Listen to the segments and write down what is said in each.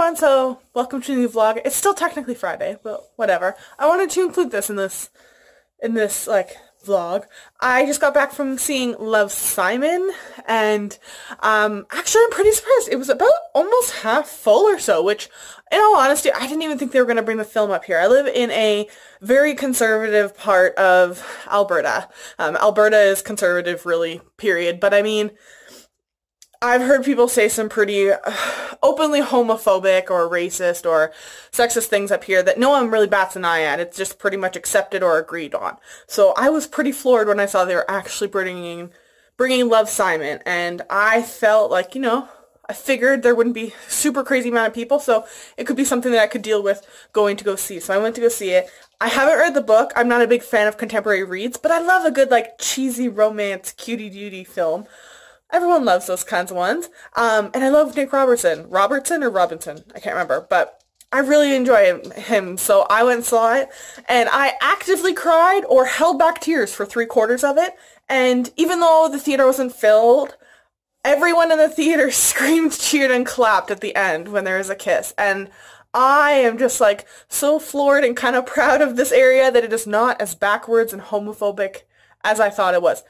everyone, so welcome to the new vlog. It's still technically Friday, but whatever. I wanted to include this in this like vlog. I just got back from seeing Love, Simon, and actually I'm pretty surprised. It was about almost half full or so, which in all honesty, I didn't even think they were going to bring the film up here. I live in a very conservative part of Alberta. Alberta is conservative, really, period, but I mean, I've heard people say some pretty openly homophobic or racist or sexist things up here that no one really bats an eye at. It's just pretty much accepted or agreed on. So I was pretty floored when I saw they were actually bringing Love, Simon, and I felt like, you know, I figured there wouldn't be super crazy amount of people, so it could be something that I could deal with going to go see. So I went to go see it. I haven't read the book. I'm not a big fan of contemporary reads, but I love a good, like, cheesy romance, cutie-duty film. Everyone loves those kinds of ones. And I love Nick Robertson. Robertson or Robinson? I can't remember. But I really enjoy him. So I went and saw it. And I actively cried or held back tears for 3/4 of it. And even though the theater wasn't filled, everyone in the theater screamed, cheered, and clapped at the end when there was a kiss. And I am just like so floored and kind of proud of this area that it is not as backwards and homophobic as I thought it was.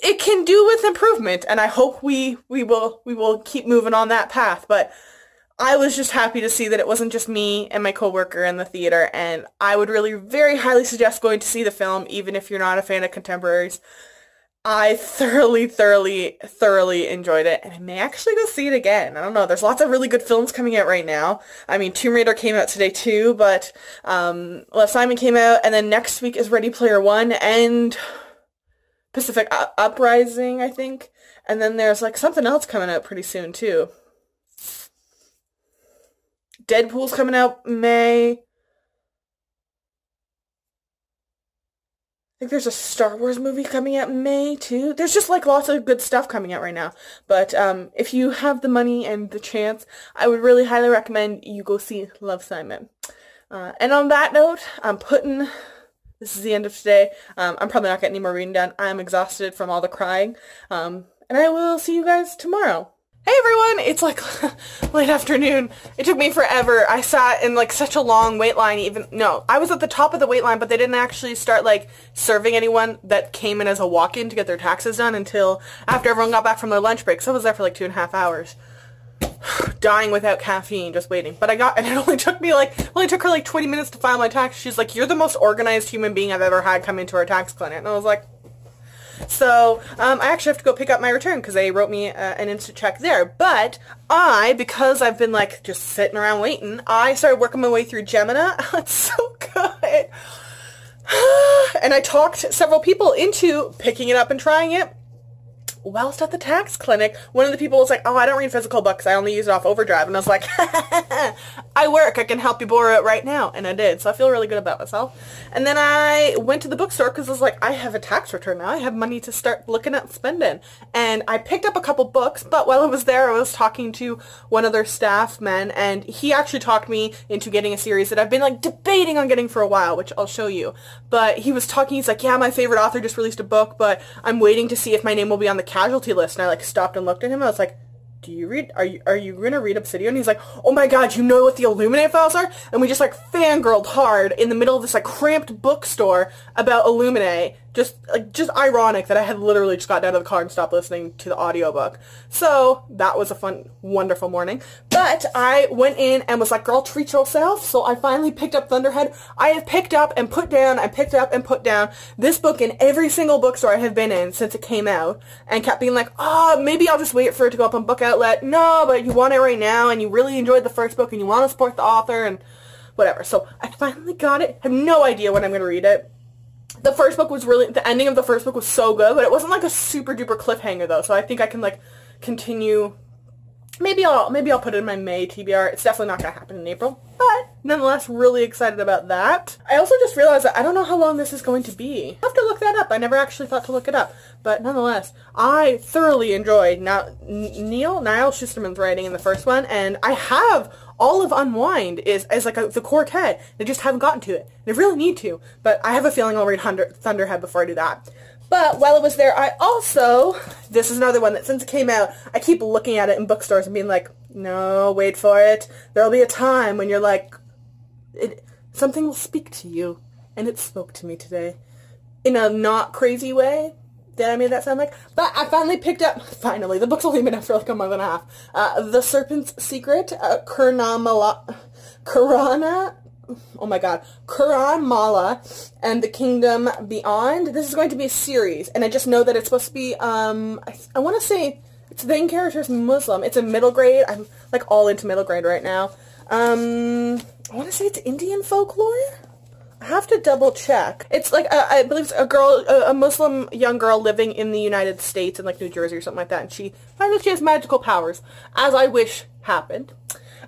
It can do with improvement, and I hope we will keep moving on that path, but I was just happy to see that it wasn't just me and my coworker in the theater, and I would really very highly suggest going to see the film, even if you're not a fan of contemporaries. I thoroughly enjoyed it, and I may actually go see it again. I don't know, there's lots of really good films coming out right now. I mean, Tomb Raider came out today too, but Love, Simon came out, and then next week is Ready Player One, and Pacific Uprising, I think. And then there's like something else coming out pretty soon too. Deadpool's coming out May. I think there's a Star Wars movie coming out in May too. There's just like lots of good stuff coming out right now. But if you have the money and the chance, I would really highly recommend you go see Love, Simon. And on that note, this is the end of today. I'm probably not getting any more reading done. I'm exhausted from all the crying. And I will see you guys tomorrow. Hey everyone! It's like late afternoon. It took me forever. I sat in like such a long wait line I was at the top of the wait line, but they didn't actually start like serving anyone that came in as a walk-in to get their taxes done until after everyone got back from their lunch break. So I was there for like 2.5 hours. Dying without caffeine, just waiting. But and it only took her like 20 minutes to file my tax. She's like, "You're the most organized human being I've ever had come into our tax clinic." And I was like, so, I actually have to go pick up my return because they wrote me an instant check there. But because I've been like just sitting around waiting, I started working my way through Gemini. It's so good. And I talked several people into picking it up and trying it. Whilst at the tax clinic, one of the people was like, "Oh, I don't read physical books, I only use it off overdrive." And I was like, I work, I can help you borrow it right now. And I did, so I feel really good about myself. And then I went to the bookstore because I was like, I have a tax return now, I have money to start looking at spending. And I picked up a couple books, but while I was there, I was talking to one of their staff men, and he actually talked me into getting a series that I've been like debating on getting for a while, which I'll show you. But he was talking, he's like, "Yeah, my favorite author just released a book, but I'm waiting to see if my name will be on the casualty list." And I like stopped and looked at him. I was like, "Do you read, are you gonna read Obsidian?" He's like, "Oh my god, you know what the Illuminate files are?" And we just like fangirled hard in the middle of this like cramped bookstore about Illuminate. Just ironic that I had literally just gotten out of the car and stopped listening to the audiobook. So that was a fun, wonderful morning. But I went in and was like, "Girl, treat yourself." So I finally picked up Thunderhead. I have picked up and put down, I picked up and put down this book in every single bookstore I have been in since it came out, and kept being like, "Oh, maybe I'll just wait for it to go up on Book Outlet." No, but you want it right now, and you really enjoyed the first book, and you want to support the author, and whatever. So I finally got it. I have no idea when I'm going to read it. The first book was the ending of the first book was so good, but it wasn't like a super duper cliffhanger though, so I think I can like continue. Maybe I'll put it in my May TBR. It's definitely not going to happen in April, but nonetheless, really excited about that. I also just realized that I don't know how long this is going to be. I'll have to look that up. I never actually thought to look it up, but nonetheless, I thoroughly enjoyed Niall Schusterman's writing in the first one, and I have all of Unwind is like the quartet. I just haven't gotten to it. I really need to, but I have a feeling I'll read Thunderhead before I do that. But while I was there, this is another one that since it came out, I keep looking at it in bookstores and being like, No, wait for it. There'll be a time when you're like, something will speak to you. And it spoke to me today. In a not crazy way. Did I make that sound like? But I finally picked up, the book's only been out for like a month and a half. The Serpent's Secret, Kuranmala, and the Kingdom Beyond. This is going to be a series, and I just know that it's supposed to be, I want to say, its main character's Muslim. It's a middle grade. I'm like all into middle grade right now. I want to say it's Indian folklore? I have to double check. It's like, I believe it's a Muslim young girl living in the United States in like New Jersey or something like that, and she finds she has magical powers, as I wish happened.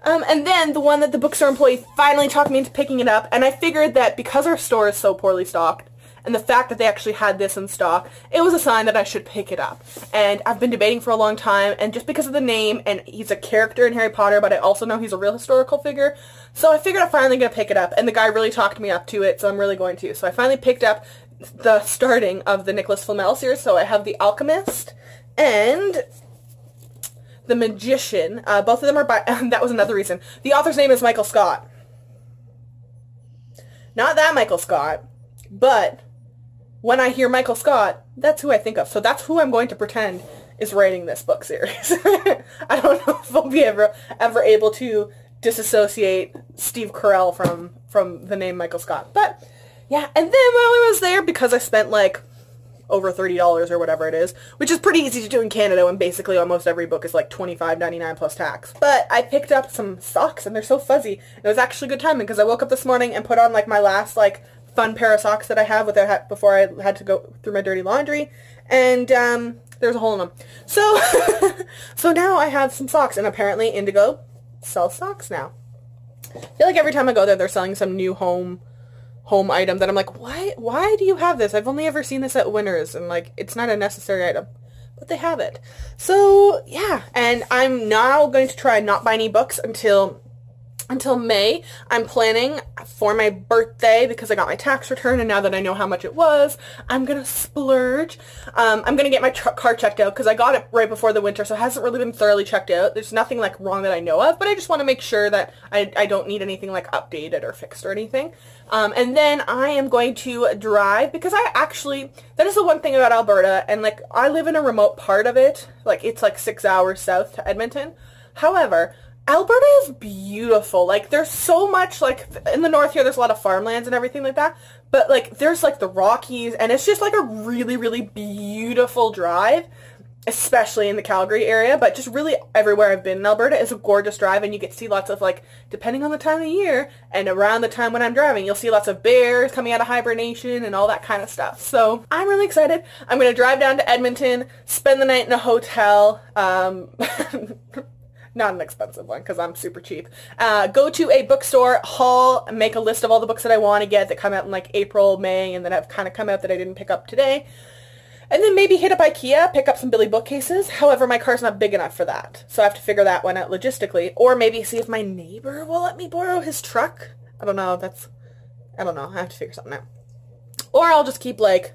And then the one that the bookstore employee finally talked me into picking it up, and I figured that because our store is so poorly stocked, and the fact that they actually had this in stock, it was a sign that I should pick it up. And I've been debating for a long time, and just because of the name, and he's a character in Harry Potter, but I also know he's a real historical figure, so I figured I'm finally going to pick it up, and the guy really talked me up to it, so I'm really going to. So I finally picked up the starting of the Nicholas Flamel series, so I have The Alchemist, and The Magician. Both of them are by, that was another reason. The author's name is Michael Scott. Not that Michael Scott, but when I hear Michael Scott, that's who I think of. So that's who I'm going to pretend is writing this book series. I don't know if I'll be ever able to disassociate Steve Carell from the name Michael Scott. But yeah, and then while I was there, because I spent like over $30 or whatever it is, which is pretty easy to do in Canada when basically almost every book is like $25.99 plus tax. But I picked up some socks, and they're so fuzzy. It was actually good timing because I woke up this morning and put on like my last like fun pair of socks that I have before I had to go through my dirty laundry, and there's a hole in them. So so now I have some socks, and apparently Indigo sells socks now. I feel like every time I go there, they're selling some new home item that I'm like, why do you have this? I've only ever seen this at Winners, and like it's not a necessary item, but they have it. So yeah, and I'm now going to try not buy any books until May. I'm planning for my birthday, because I got my tax return, and now that I know how much it was, I'm gonna splurge. I'm gonna get my car checked out, because I got it right before the winter, so it hasn't really been thoroughly checked out. There's nothing like wrong that I know of, but I just want to make sure that I don't need anything like updated or fixed or anything. And then I am going to drive, because that is the one thing about Alberta, and like I live in a remote part of it, like it's like 6 hours south to Edmonton. However, Alberta is beautiful. Like, there's so much, like, in the north here, there's a lot of farmlands and everything like that, but, like, there's, like, the Rockies, and it's just, like, a really, really beautiful drive, especially in the Calgary area, but just really everywhere I've been in Alberta is a gorgeous drive, and you get to see lots of, like, depending on the time of year, and around the time when I'm driving, you'll see lots of bears coming out of hibernation and all that kind of stuff. So, I'm really excited. I'm going to drive down to Edmonton, spend the night in a hotel, not an expensive one, because I'm super cheap. Go to a bookstore, haul, make a list of all the books that I want to get that come out in like April, May, and that have kind of come out that I didn't pick up today. And then maybe hit up IKEA, pick up some Billy bookcases. However, my car's not big enough for that, so I have to figure that one out logistically. Or maybe see if my neighbor will let me borrow his truck. I don't know. I don't know. I have to figure something out. Or I'll just keep like,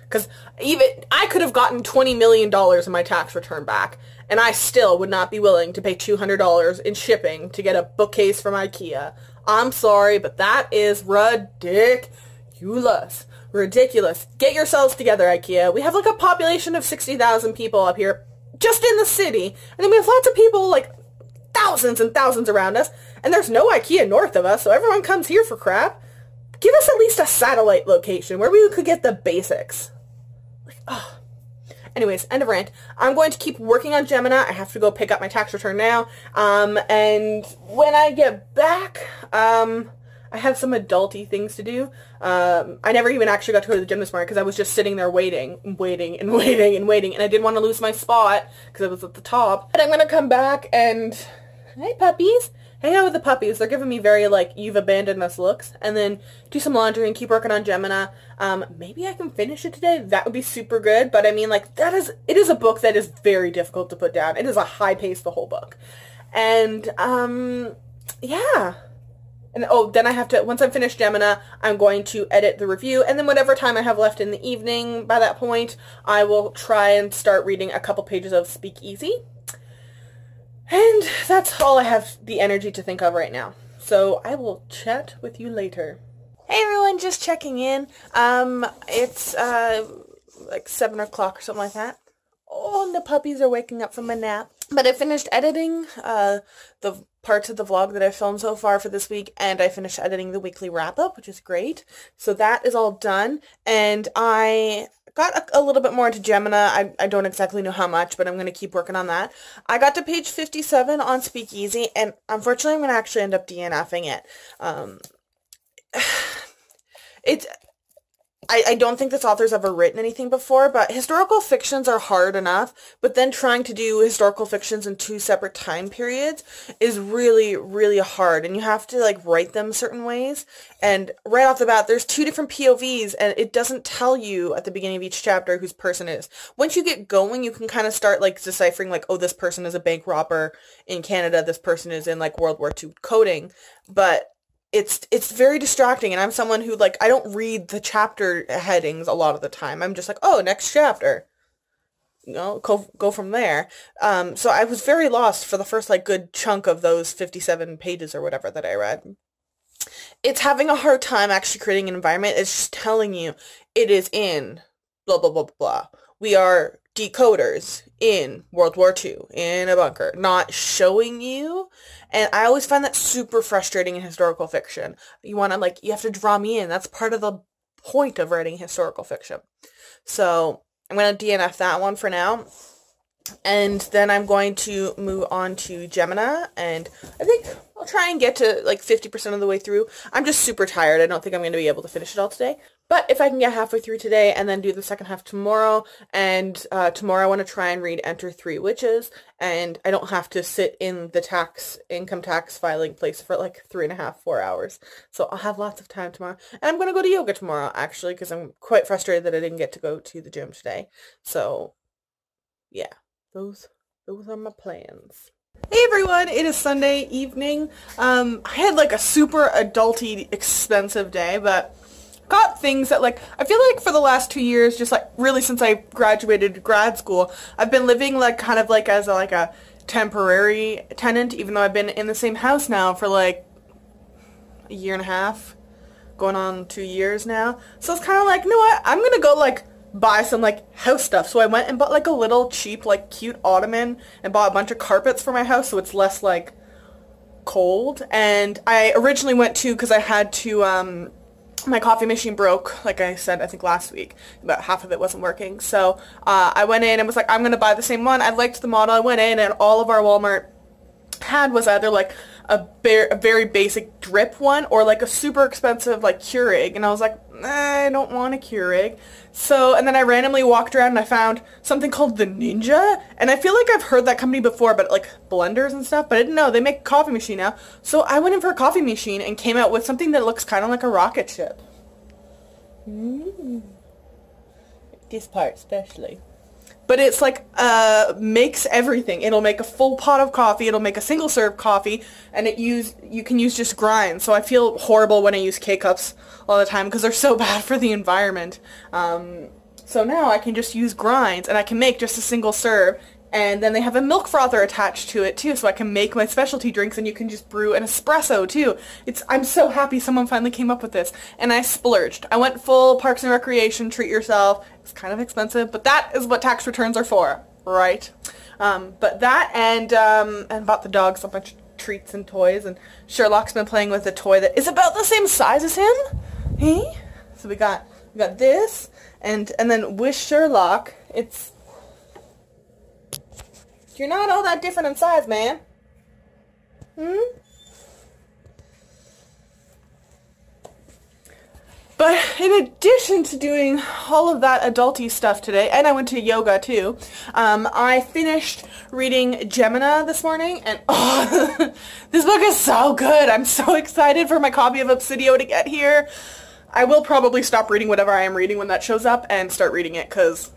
because even I could have gotten $20 million in my tax return back, and I still would not be willing to pay $200 in shipping to get a bookcase from IKEA. I'm sorry, but that is ridiculous. Ridiculous. Get yourselves together, IKEA. We have like a population of 60,000 people up here, just in the city, and then we have lots of people, like thousands and thousands around us, and there's no IKEA north of us, so everyone comes here for crap. Give us at least a satellite location where we could get the basics. Oh. Anyways, end of rant. I'm going to keep working on Gemini. I have to go pick up my tax return now. And when I get back, I have some adulty things to do. I never even actually got to go to the gym this morning because I was just sitting there waiting, and I didn't want to lose my spot because I was at the top. But I'm going to come back and, hey puppies, hang out with the puppies. They're giving me very, like, you've abandoned us looks. And then do some laundry and keep working on Gemini. Maybe I can finish it today. That would be super good. But I mean, like, it is a book that is very difficult to put down. It is a high pace, the whole book. And, yeah. And, oh, then I have to, once I'm finished Gemini, I'm going to edit the review. And then whatever time I have left in the evening, by that point, I will try and start reading a couple pages of Speak Easy. And that's all I have the energy to think of right now. So I will chat with you later. Hey everyone, just checking in. It's like 7 o'clock or something like that. Oh, and the puppies are waking up from a nap. But I finished editing the parts of the vlog that I filmed so far for this week, and I finished editing the weekly wrap-up, which is great. So that is all done, and I got a little bit more into Gemina. I don't exactly know how much, but I'm going to keep working on that. I got to page 57 on Speakeasy, and unfortunately I'm going to actually end up DNFing it. I don't think this author's ever written anything before, but historical fictions are hard enough, but then trying to do historical fictions in 2 separate time periods is really, really hard, and you have to, like, write them certain ways, and right off the bat, there's 2 different POVs, and it doesn't tell you at the beginning of each chapter whose person is. Once you get going, you can kind of start, like, deciphering, like, oh, this person is a bank robber in Canada, this person is in, like, World War II coding, but it's very distracting, and I'm someone who, like, I don't read the chapter headings a lot of the time. I'm just like, oh, next chapter. You know, go from there. So I was very lost for the first, like, good chunk of those 57 pages or whatever that I read. It's having a hard time actually creating an environment. It's just telling you it is in blah, blah, blah, blah. We are decoders in World War II, in a bunker, not showing you. And I always find that super frustrating in historical fiction. You want to, like, you have to draw me in. That's part of the point of writing historical fiction. So I'm going to DNF that one for now. And then I'm going to move on to Gemina, and I think I'll try and get to like 50% of the way through. I'm just super tired. I don't think I'm going to be able to finish it all today. But if I can get halfway through today and then do the second half tomorrow, and tomorrow I want to try and read Enter Three Witches, and I don't have to sit in the income tax filing place for like 3.5, 4 hours. So I'll have lots of time tomorrow. And I'm going to go to yoga tomorrow, actually, because I'm quite frustrated that I didn't get to go to the gym today. So, yeah. Those are my plans. Hey everyone, it is Sunday evening. I had like a super adulty expensive day, but got things that, like, I feel like for the last 2 years, just like really since I graduated grad school, I've been living like kind of like as a temporary tenant, even though I've been in the same house now for like a year and a half, going on 2 years now. So it's kind of like, you know what, I'm gonna go like buy some like house stuff. So I went and bought like a little cheap like cute ottoman and bought a bunch of carpets for my house so it's less like cold. And I originally went to, because I had to my coffee machine broke, like I said I think last week, about half of it wasn't working, so I went in and was like, I'm gonna buy the same one. I liked the model. I went in and all of our Walmart had was either like a very basic drip one or like a super expensive like Keurig, and I was like, I don't want a Keurig. So, and then I randomly walked around and I found something called the Ninja, and I feel like I've heard that company before, but like blenders and stuff, but I didn't know they make a coffee machine now. So I went in for a coffee machine and came out with something that looks kind of like a rocket ship. This part especially. But it's like, makes everything. It'll make a full pot of coffee, it'll make a single serve coffee, and you can use just grinds. So I feel horrible when I use K-Cups all the time because they're so bad for the environment. So now I can just use grinds, and I can make just a single serve, and then they have a milk frother attached to it too, so I can make my specialty drinks, and you can just brew an espresso too. I'm so happy someone finally came up with this, and I splurged. I went full Parks and Recreation, treat yourself. It's kind of expensive, but that is what tax returns are for, right? But that, and bought the dogs a bunch of treats and toys, and Sherlock's been playing with a toy that is about the same size as him. Hey? So we got this, and then with Sherlock, you're not all that different in size, man. But in addition to doing all of that adulty stuff today, and I went to yoga too, I finished reading Gemina this morning, and oh, this book is so good. I'm so excited for my copy of Obsidio to get here. I will probably stop reading whatever I am reading when that shows up and start reading it, because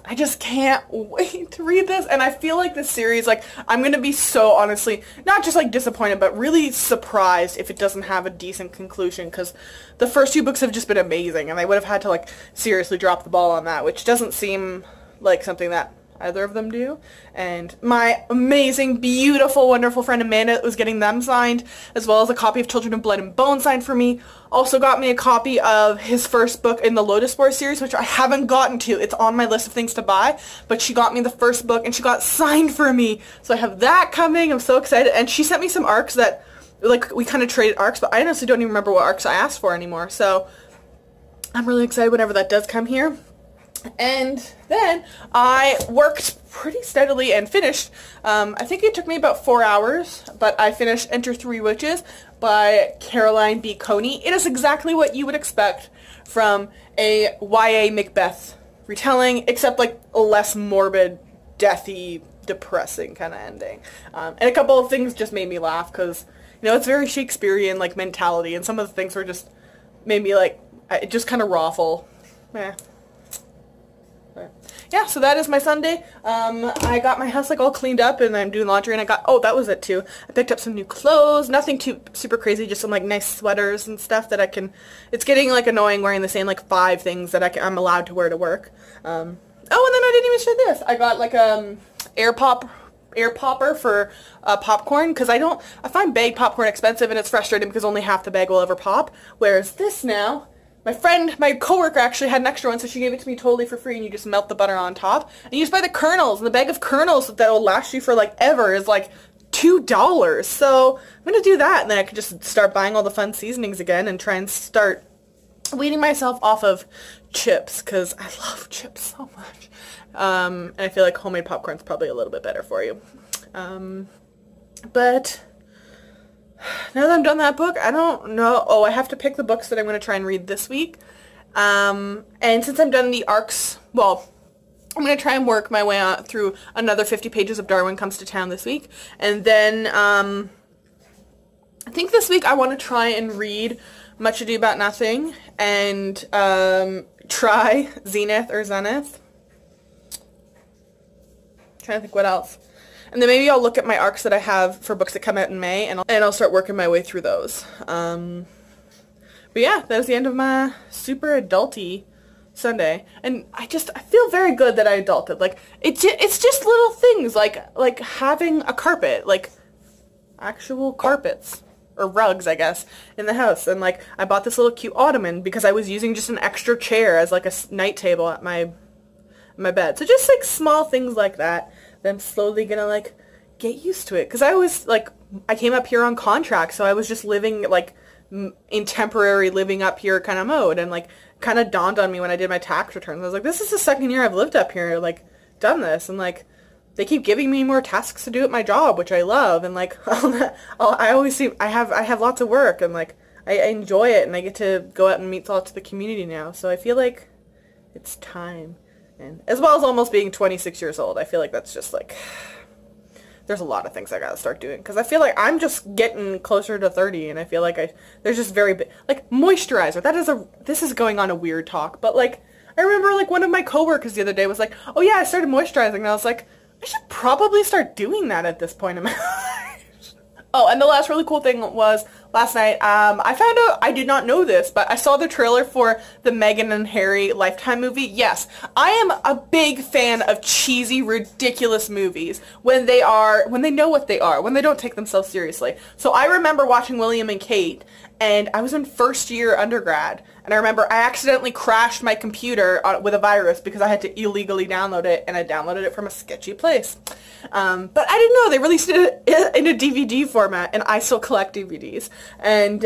I just can't wait to read this. And I feel like this series, like, I'm going to be so honestly, not just like disappointed, but really surprised if it doesn't have a decent conclusion, because the first 2 books have just been amazing, and I would have had to like seriously drop the ball on that, which doesn't seem like something that Either of them do. And my amazing, beautiful, wonderful friend Amanda was getting them signed, as well as a copy of Children of Blood and Bone signed for me. Also got me a copy of his first book in the Lotus Spore series, which I haven't gotten to. It's on my list of things to buy, but she got me the first book and she got signed for me. So I have that coming. I'm so excited. And she sent me some arcs that, like, we kind of traded arcs, but I honestly don't even remember what arcs I asked for anymore. So I'm really excited whenever that does come here. And then I worked pretty steadily and finished. I think it took me about 4 hours, but I finished Enter Three Witches by Caroline B. Coney. It is exactly what you would expect from a YA Macbeth retelling, except like a less morbid, deathy, depressing kind of ending. And a couple of things just made me laugh because, you know, it's very Shakespearean like mentality, and some of the things were just made me like, it just kind of raffle. Yeah, so that is my Sunday. I got my house like all cleaned up and I'm doing laundry, and I got, oh, that was it too. I picked up some new clothes, nothing too super crazy, just some like nice sweaters and stuff that I can, it's getting like annoying wearing the same like 5 things that I'm allowed to wear to work. Oh, and then I didn't even show this. I got like air popper for popcorn, because I find bag popcorn expensive and it's frustrating because only half the bag will ever pop, whereas this now, my coworker actually had an extra one, so she gave it to me totally for free, and you just melt the butter on top. And you just buy the kernels, and the bag of kernels that will last you for like ever is like $2. So I'm going to do that, and then I could just start buying all the fun seasonings again and try and start weaning myself off of chips, because I love chips so much. And I feel like homemade popcorn is probably a little bit better for you. But now that I'm done that book, I don't know. Oh, I have to pick the books that I'm going to try and read this week. And since I'm done the arcs, well, I'm going to try and work my way out through another 50 pages of Darwin Comes to Town this week. And then I think this week I want to try and read Much Ado About Nothing and try Zenith or Zenith. I'm trying to think what else. And then maybe I'll look at my arcs that I have for books that come out in May, and I'll start working my way through those. But yeah, that was the end of my super adulty Sunday, and I feel very good that I adulted. Like it's just little things like having a carpet, like actual carpets or rugs, I guess, in the house, and like I bought this little cute ottoman because I was using just an extra chair as like a night table at my bed. So just like small things like that. Then I'm slowly gonna like get used to it, because I was like, I came up here on contract, so I was just living like in temporary living up here kind of mode, and like kind of dawned on me when I did my tax returns. I was like, this is the second year I've lived up here, like done this, and like they keep giving me more tasks to do at my job, which I love, and like I always see I have lots of work, and like I enjoy it, and I get to go out and meet lots of the community now, so I feel like it's time. And as well as almost being 26 years old, I feel like that's just like, there's a lot of things I gotta start doing, because I feel like I'm just getting closer to 30, and I feel like there's just very big, like moisturizer, this is going on a weird talk, but like, I remember like one of my coworkers the other day was like, oh yeah, I started moisturizing, and I was like, I should probably start doing that at this point in my life. Oh, and the last really cool thing was last night, I found out, I did not know this, but I saw the trailer for the Meghan and Harry Lifetime movie. Yes, I am a big fan of cheesy, ridiculous movies when they know what they are, when they don't take themselves seriously. So I remember watching William and Kate, and I was in first year undergrad, and I remember I accidentally crashed my computer with a virus because I had to illegally download it, and I downloaded it from a sketchy place. But I didn't know they released it in a DVD format, and I still collect DVDs. And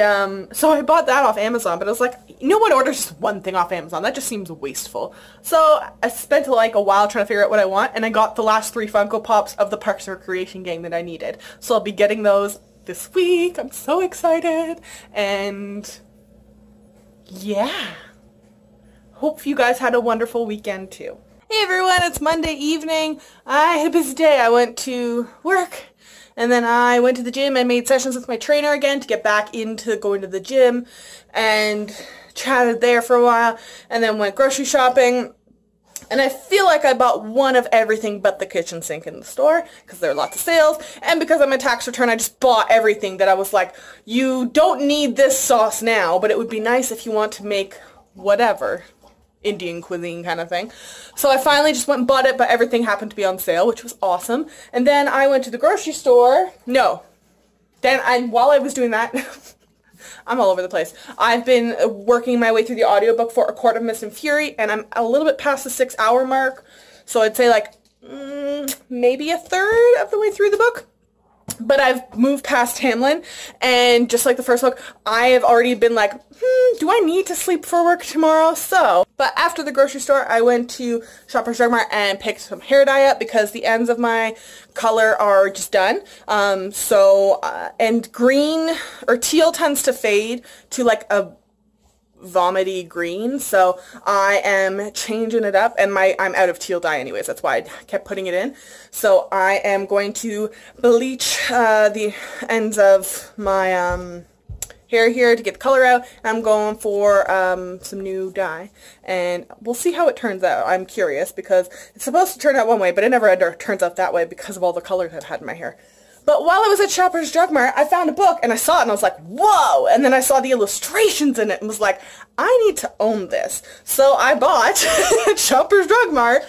so I bought that off Amazon, but I was like, no one orders just one thing off Amazon. That just seems wasteful. So I spent like a while trying to figure out what I want, and I got the last 3 Funko Pops of the Parks and Recreation gang that I needed. So I'll be getting those this week. I'm so excited. And yeah. Hope you guys had a wonderful weekend too. Hey everyone, it's Monday evening. I had a busy day. I went to work, and then I went to the gym and made sessions with my trainer again to get back into going to the gym, and chatted there for a while, and then went grocery shopping. And I feel like I bought one of everything but the kitchen sink in the store, because there are lots of sales, and because of my tax return, I just bought everything that I was like, you don't need this sauce now, but it would be nice if you want to make whatever Indian cuisine kind of thing. So I finally just went and bought it, but everything happened to be on sale, which was awesome. And then I went to the grocery store. No. While I was doing that, I'm all over the place. I've been working my way through the audiobook for A Court of Mist and Fury, and I'm a little bit past the 6-hour mark. So I'd say like maybe a third of the way through the book. But I've moved past Hamlin, and just like the first book, I have already been like, do I need to sleep for work tomorrow? So, but after the grocery store, I went to Shoppers Drug Mart and picked some hair dye up because the ends of my color are just done. And green or teal tends to fade to like a vomity green, so I am changing it up, and I'm out of teal dye anyways, that's why I kept putting it in. So I am going to bleach the ends of my hair here to get the color out, and I'm going for some new dye, and we'll see how it turns out. I'm curious because it's supposed to turn out one way, but it never turns out that way because of all the colors I've had in my hair. But while I was at Shoppers Drug Mart, I found a book, and I saw it, and I was like, whoa! And then I saw the illustrations in it, and was like, I need to own this. So I bought at Shoppers Drug Mart,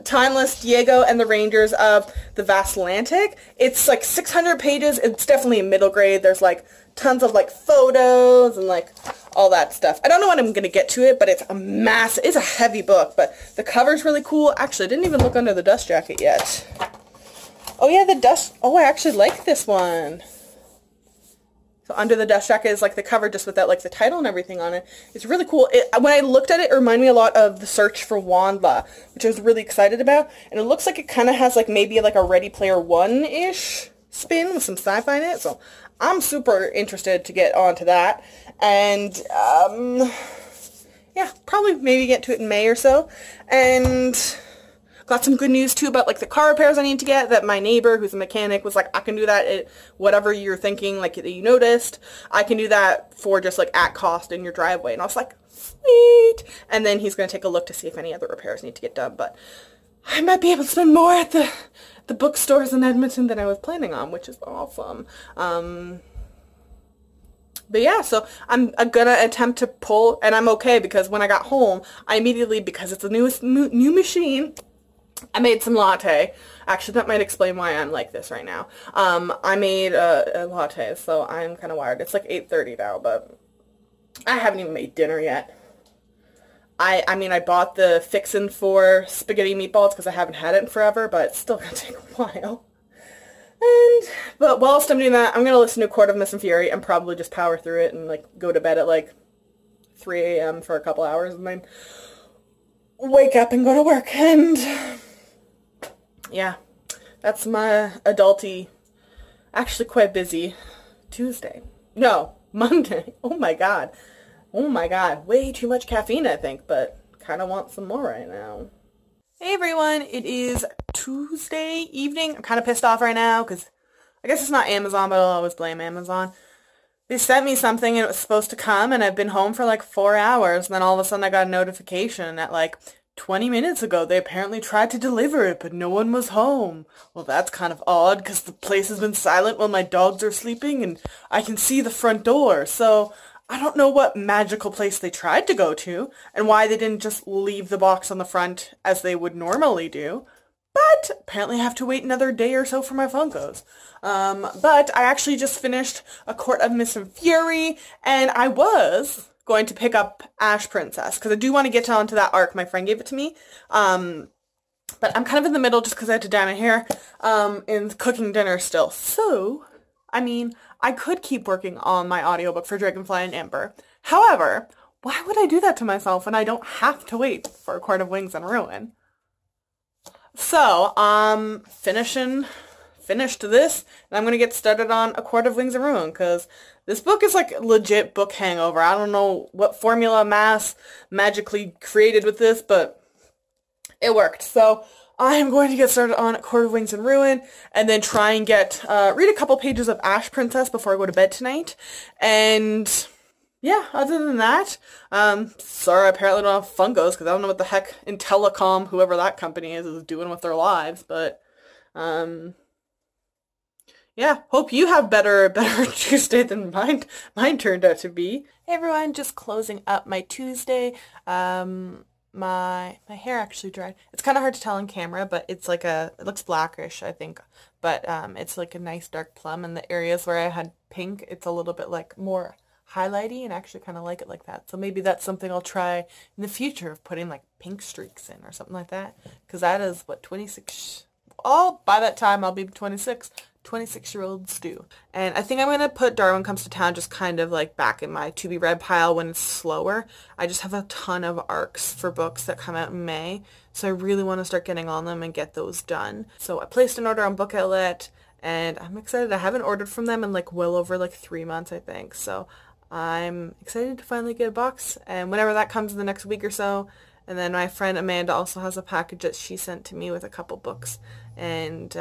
Timeless Diego and the Rangers of the Vasslantic. It's like 600 pages. It's definitely a middle grade. There's like tons of like photos and like all that stuff. I don't know when I'm going to get to it, but it's a heavy book, but the cover's really cool. Actually, I didn't even look under the dust jacket yet. Oh yeah, the dust. Oh, I actually like this one. So under the dust jacket is like the cover just with that like the title and everything on it. It's really cool. When I looked at it, it reminded me a lot of The Search for Wanda, which I was really excited about. And it looks like it kind of has like maybe like a Ready Player One-ish spin with some sci-fi in it. So I'm super interested to get onto that. And yeah, probably maybe get to it in May or so. And got some good news too about like the car repairs I need to get, that my neighbor who's a mechanic was like, I can do that whatever you're thinking like that you noticed, I can do that for just like at cost in your driveway. And I was like, sweet. And then he's going to take a look to see if any other repairs need to get done, but I might be able to spend more at the bookstores in Edmonton than I was planning on, which is awesome. But yeah, so I'm gonna attempt to pull, and I'm okay because when I got home, I immediately, because it's a new machine, I made some latte. Actually, that might explain why I'm like this right now. I made a latte, so I'm kind of wired. It's like 8:30 now, but I haven't even made dinner yet. I mean, I bought the fixin' for spaghetti meatballs because I haven't had it in forever, but it's still gonna take a while. But whilst I'm doing that, I'm gonna listen to Court of Mist and Fury and probably just power through it and like go to bed at like 3 a.m. for a couple hours and then wake up and go to work. And yeah, that's my adulty, actually quite busy Tuesday. No, Monday. Oh my god. Oh my god. Way too much caffeine, I think, but kind of want some more right now. Hey everyone, it is Tuesday evening. I'm kind of pissed off right now because I guess it's not Amazon, but I'll always blame Amazon. They sent me something and it was supposed to come, and I've been home for like 4 hours, and then all of a sudden I got a notification at like 20 minutes ago. They apparently tried to deliver it, but no one was home. Well, that's kind of odd because the place has been silent while my dogs are sleeping and I can see the front door. So I don't know what magical place they tried to go to and why they didn't just leave the box on the front as they would normally do. But apparently I have to wait another day or so for my Funkos. But I actually just finished A Court of Mist and Fury, and I was going to pick up Ash Princess because I do want to get onto that arc. My friend gave it to me. But I'm kind of in the middle just because I had to dye my hair and cooking dinner still. So, I mean, I could keep working on my audiobook for Dragonfly and Ember. However, why would I do that to myself when I don't have to wait for A Court of Wings and Ruin? So, finished this, and I'm going to get started on A Court of Wings and Ruin, because this book is like legit book hangover. I don't know what formula mass magically created with this, but it worked. So, I am going to get started on A Court of Wings and Ruin, and then try and read a couple pages of Ash Princess before I go to bed tonight, and yeah, other than that, sorry, I apparently don't have Funkos, because I don't know what the heck Intellicom, whoever that company is doing with their lives, but, yeah, hope you have better Tuesday than mine turned out to be. Hey everyone, just closing up my Tuesday. My hair actually dried. It's kind of hard to tell on camera, but it's like it looks blackish, I think. But it's like a nice dark plum, and the areas where I had pink, it's a little bit like more highlighty, and I actually kind of like it like that. So maybe that's something I'll try in the future, of putting like pink streaks in or something like that. Because that is what 26, by that time I'll be 26. 26-year-olds do. And I think I'm going to put Darwin Comes to Town just kind of like back in my to be read pile when it's slower. I just have a ton of arcs for books that come out in May, so I really want to start getting on them and get those done. So I placed an order on Book Outlet, and I'm excited. I haven't ordered from them in like well over like 3 months, I think. So I'm excited to finally get a box, and whenever that comes in the next week or so. And then my friend Amanda also has a package that she sent to me with a couple books, and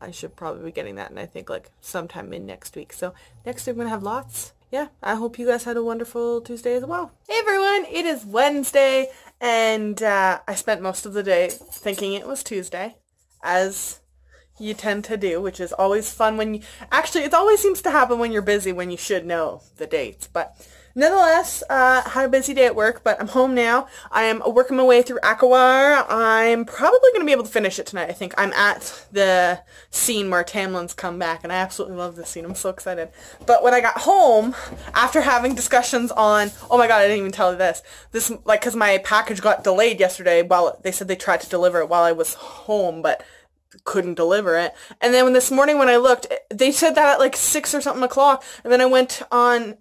I should probably be getting that, and I think like sometime mid next week. So next week I'm gonna have lots. Yeah, I hope you guys had a wonderful Tuesday as well. Hey everyone, it is Wednesday, and I spent most of the day thinking it was Tuesday, as you tend to do, which is always fun when you, actually it always seems to happen when you're busy, when you should know the dates. But nonetheless, had a busy day at work, but I'm home now. I am working my way through Akawar. I'm probably going to be able to finish it tonight. I think I'm at the scene where Tamlin's come back, and I absolutely love this scene. I'm so excited. But when I got home, after having discussions on, oh my god, I didn't even tell you this, like, because my package got delayed yesterday, while they said they tried to deliver it while I was home, but couldn't deliver it. And then this morning when I looked, they said that at like 6 or something o'clock, and then I went on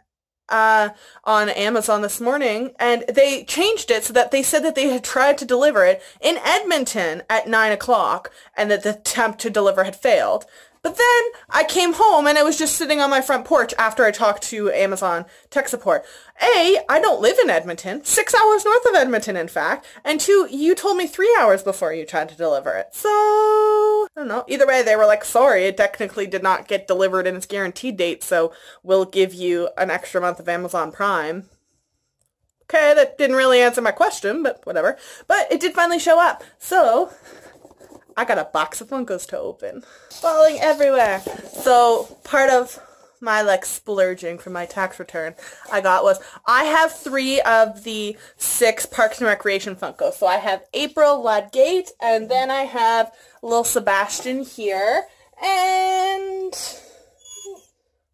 Amazon this morning, and they changed it so that they said that they had tried to deliver it in Edmonton at 9 o'clock, and that the attempt to deliver had failed. But then I came home, and I was just sitting on my front porch after I talked to Amazon tech support. A, I don't live in Edmonton, 6 hours north of Edmonton, in fact. And 2, you told me 3 hours before you tried to deliver it. So, I don't know. Either way, they were like, sorry, it technically did not get delivered in its guaranteed date, so we'll give you an extra month of Amazon Prime. Okay, that didn't really answer my question, but whatever. But it did finally show up. So I got a box of Funkos to open. Falling everywhere. So part of my like splurging for my tax return I have 3 of the 6 Parks and Recreation Funkos. So I have April Ludgate, and then I have little Sebastian here, and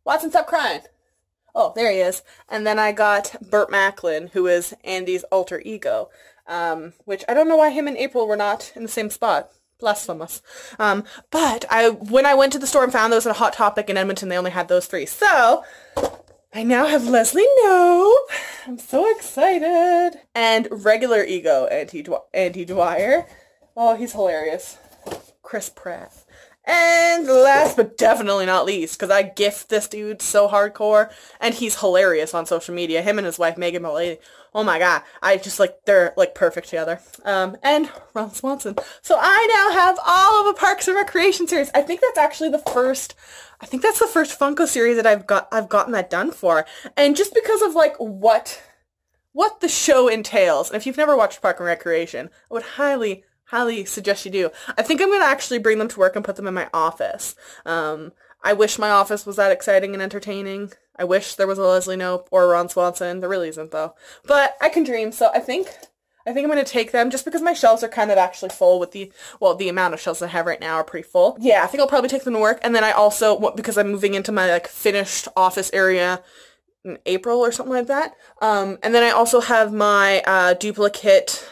Watson, stop crying. Oh, there he is. And then I got Burt Macklin, who is Andy's alter ego, which I don't know why him and April were not in the same spot. Blasphemous. But when I went to the store and found those at a Hot Topic in Edmonton, they only had those 3. So I now have Leslie Knope. I'm so excited. And regular ego Andy Dwyer. Oh, he's hilarious. Chris Pratt. And last but definitely not least, because I gift this dude so hardcore, and he's hilarious on social media. Him and his wife, Megan Mullally. Oh my god. I just like, they're like perfect together. And Ron Swanson. So I now have all of a Parks and Recreation series. I think that's actually the first Funko series that I've gotten that done for. And just because of like what the show entails, and if you've never watched Park and Recreation, I would highly suggest you do. I think I'm going to actually bring them to work and put them in my office. I wish my office was that exciting and entertaining. I wish there was a Leslie Knope or a Ron Swanson. There really isn't, though. But I can dream, so I think I'm going to take them just because my shelves are kind of actually full with the amount of shelves I have right now are pretty full. Yeah, I think I'll probably take them to work. And then I also, because I'm moving into my like finished office area in April or something like that. And then I also have my duplicate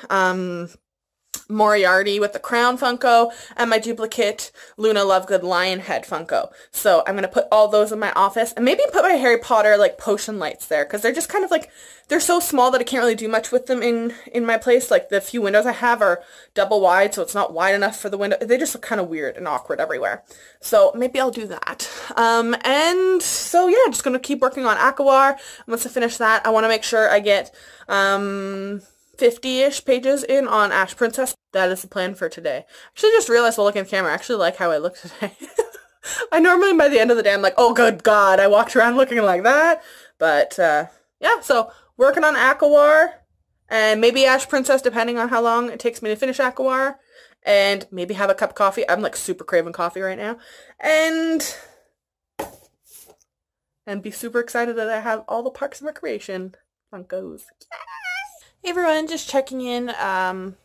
Moriarty with the crown Funko, and my duplicate Luna Lovegood Lionhead Funko. So I'm going to put all those in my office, and maybe put my Harry Potter like potion lights there, because they're just kind of like, they're so small that I can't really do much with them in my place. Like the few windows I have are double wide, so it's not wide enough for the window. They just look kind of weird and awkward everywhere. So maybe I'll do that. And so yeah, just going to keep working on Akawar. Once I finish that, I want to make sure I get 50-ish pages in on Ash Princess. That is the plan for today. Actually, just realized while looking at the camera, I actually like how I look today. I normally, by the end of the day, I'm like, oh, good God, I walked around looking like that. But, yeah, so working on Akawar, and maybe Ash Princess, depending on how long it takes me to finish Akawar. and maybe have a cup of coffee. I'm like super craving coffee right now. And be super excited that I have all the Parks and Recreation Funkos. Hey everyone, just checking in on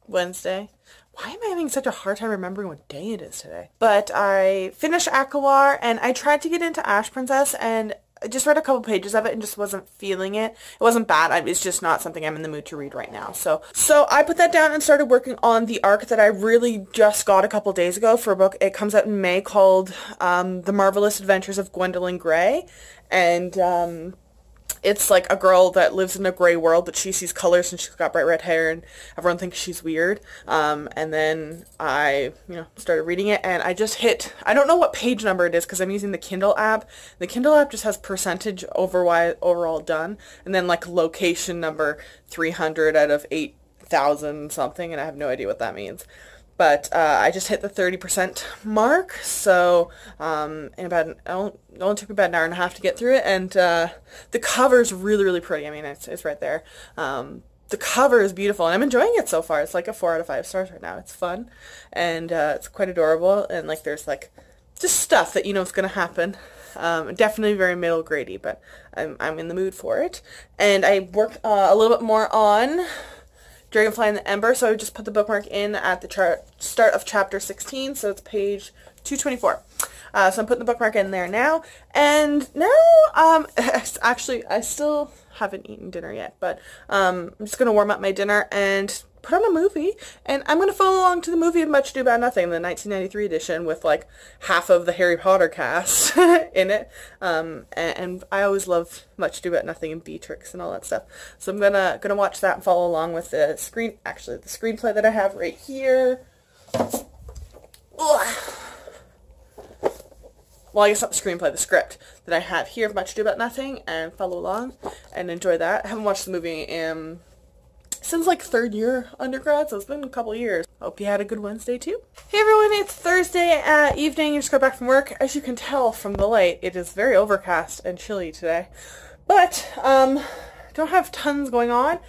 Wednesday. Why am I having such a hard time remembering what day it is today? But I finished Akawar, and I tried to get into Ash Princess, and I just read a couple pages of it and just wasn't feeling it. It wasn't bad. It's just not something I'm in the mood to read right now. So I put that down and started working on the arc that I really just got a couple days ago for a book. It comes out in May called The Marvelous Adventures of Gwendolyn Gray. And it's like a girl that lives in a gray world, but she sees colors and she's got bright red hair and everyone thinks she's weird. And then I, started reading it, and I just hit, I don't know what page number it is because I'm using the Kindle app. The Kindle app just has percentage overall done, and then like location number 300 out of 8,000 something, and I have no idea what that means. But I just hit the 30% mark, so it only took me about an hour and a half to get through it, and the cover's really, really pretty. I mean, it's right there. The cover is beautiful, and I'm enjoying it so far. It's like a 4 out of 5 stars right now. It's fun, and it's quite adorable, and like there's like just stuff that you know is going to happen. Definitely very middle grade-y, but I'm in the mood for it. And I worked a little bit more on Dragonfly and the Ember, so I just put the bookmark in at the start of chapter 16, so it's page 224. So I'm putting the bookmark in there now, and now, actually, I still haven't eaten dinner yet, but I'm just going to warm up my dinner and put on a movie, and I'm going to follow along to the movie of Much Ado About Nothing, the 1993 edition, with like half of the Harry Potter cast in it, and I always love Much Ado About Nothing and Beatrix and all that stuff, so I'm gonna watch that and follow along with the screenplay that I have right here. Ugh. Well, I guess not the screenplay, the script that I have here of Much Ado About Nothing, and follow along and enjoy that. I haven't watched the movie since like third year undergrad, so it's been a couple years. Hope you had a good Wednesday too. Hey everyone, it's Thursday evening. You just got back from work. As you can tell from the light, it is very overcast and chilly today. But don't have tons going on.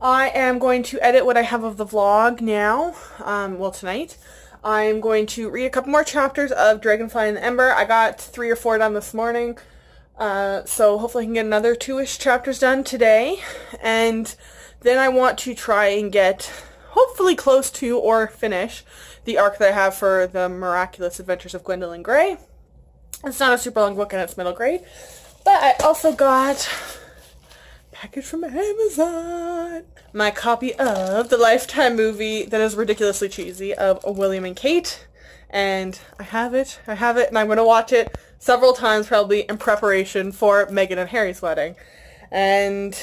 I am going to edit what I have of the vlog now. Well, tonight. I'm going to read a couple more chapters of Dragonfly and the Ember. I got 3 or 4 done this morning. So hopefully I can get another 2-ish chapters done today. And then I want to try and get, hopefully close to or finish, the arc that I have for The Miraculous Adventures of Gwendolyn Gray. It's not a super long book and it's middle grade. But I also got package from Amazon my copy of the Lifetime movie that is ridiculously cheesy of William and Kate, and I have it, and I'm going to watch it several times probably in preparation for Meghan and Harry's wedding. And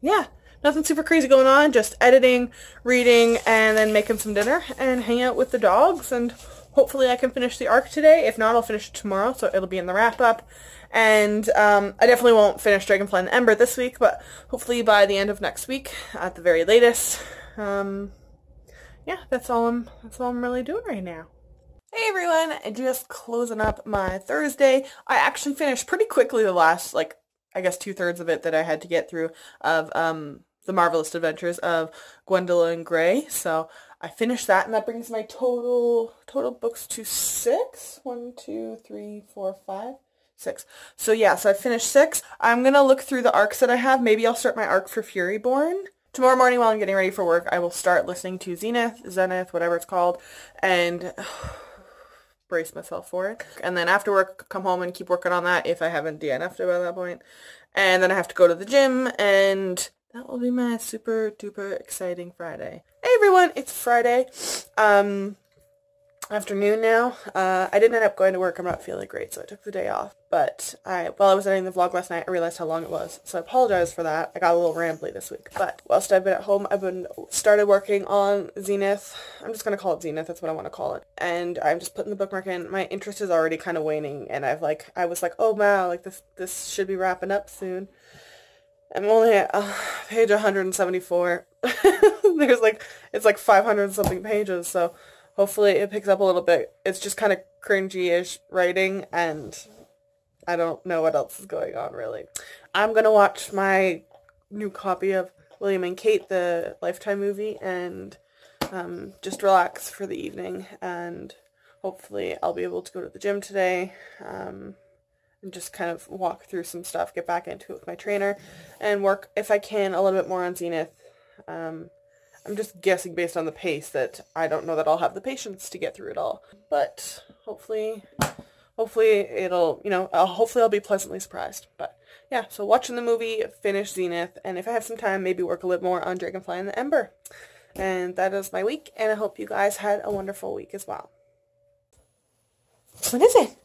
yeah, nothing super crazy going on, just editing, reading, and then making some dinner and hang out with the dogs, and hopefully I can finish the arc today. If not, I'll finish it tomorrow, so it'll be in the wrap-up. And I definitely won't finish Dragonfly and the Ember this week, but hopefully by the end of next week at the very latest. Yeah, that's all I'm really doing right now. Hey everyone, just closing up my Thursday. I actually finished pretty quickly the last, like, I guess 2/3 of it that I had to get through of The Marvelous Adventures of Gwendolyn Gray. So I finished that, and that brings my total books to 6. 1, 2, 3, 4, 5. 6. So yeah, so I finished 6. I'm going to look through the arcs that I have. Maybe I'll start my arc for Furyborn. Tomorrow morning while I'm getting ready for work, I will start listening to Zenith, whatever it's called, and brace myself for it. And then after work, come home and keep working on that if I haven't DNF'd by that point. And then I have to go to the gym, and that will be my super duper exciting Friday. Hey everyone, it's Friday. Afternoon now. I didn't end up going to work. I'm not feeling great, so I took the day off. But while I was editing the vlog last night, I realized how long it was. So I apologize for that. I got a little rambly this week. But whilst I've been at home, I've started working on Zenith. I'm just going to call it Zenith. That's what I want to call it. And I'm just putting the bookmark in. My interest is already kind of waning. And I was like, oh wow, like this should be wrapping up soon. I'm only at page 174. It's like 500 something pages, so hopefully it picks up a little bit. It's just kind of cringy-ish writing, and I don't know what else is going on, really. I'm going to watch my new copy of William and Kate, the Lifetime movie, and just relax for the evening, and hopefully I'll be able to go to the gym today, and just kind of walk through some stuff, get back into it with my trainer, and work, if I can, a little bit more on Zenith. I'm just guessing based on the pace that I don't know that I'll have the patience to get through it all. But hopefully it'll, hopefully I'll be pleasantly surprised. But yeah, so watching the movie, finish Zenith, and if I have some time, maybe work a little more on Dragonfly and the Ember. And that is my week, and I hope you guys had a wonderful week as well. What is it?